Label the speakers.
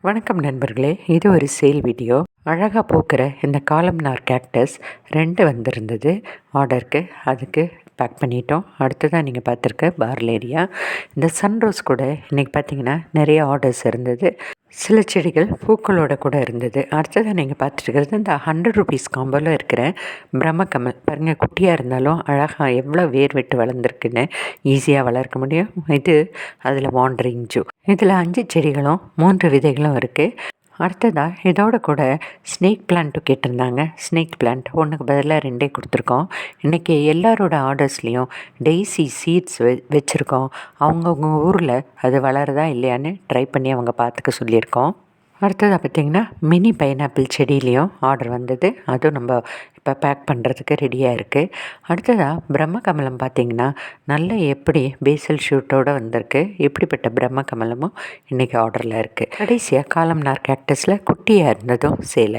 Speaker 1: வணக்கம் நண்பர்களே, இது ஒரு சேல் வீடியோ. அழகாக பூக்கிற இந்த காலம்னார் கேக்டஸ் 2 வந்திருந்தது ஆர்டருக்கு. அதுக்கு பேக் பண்ணிட்டோம். அடுத்ததாக நீங்கள் பார்த்துருக்க பார்லேரியா, இந்த சன்ரோஸ் கூட இன்றைக்கி பார்த்திங்கன்னா நிறைய ஆர்டர்ஸ் இருந்தது. சில செடிகள் பூக்களோட கூட இருந்தது. அடுத்ததாக நீங்கள் பார்த்துருக்கிறது இந்த 100 ருபீஸ் காம்போவில் இருக்கிற பிரம்மகமல். பாருங்கள், குட்டியாக இருந்தாலும் அழகாக எவ்வளோ வேர் விட்டு வளர்ந்துருக்குன்னு ஈஸியாக வளர்க்க முடியும். இது அதில் வாண்டரிங் ஜூ. இதில் 5 செடிகளும் 3 விதைகளும் இருக்குது. அடுத்ததாக இதோட கூட ஸ்னேக் பிளான்ட்டும் கேட்டிருந்தாங்க. ஸ்னேக் பிளான்ட் ஒன்றுக்கு பதிலாக 2 கொடுத்துருக்கோம். இன்றைக்கி எல்லாரோட ஆர்டர்ஸ்லேயும் டெய்ஸி சீட்ஸ் வச்சுருக்கோம். அவங்கவுங்க ஊரில் அது வளருதா இல்லையான்னு ட்ரை பண்ணி அவங்க பார்த்துக்க சொல்லியிருக்கோம். அடுத்ததாக பார்த்திங்கன்னா மினி பைனாப்பிள் செடியிலையும் ஆர்டர் வந்தது. அதுவும் நம்ம இப்போ பேக் பண்ணுறதுக்கு ரெடியாக இருக்குது. அடுத்ததாக பிரம்மகமலம் பார்த்திங்கன்னா நல்ல எப்படி பேசல் ஷூட்டோடு வந்திருக்கு. எப்படிப்பட்ட பிரம்மகமலமும் இன்றைக்கி ஆர்டரில் இருக்குது. கடைசியாக காலம்னார் கேக்டஸில் குட்டியாக இருந்ததும் சேல்.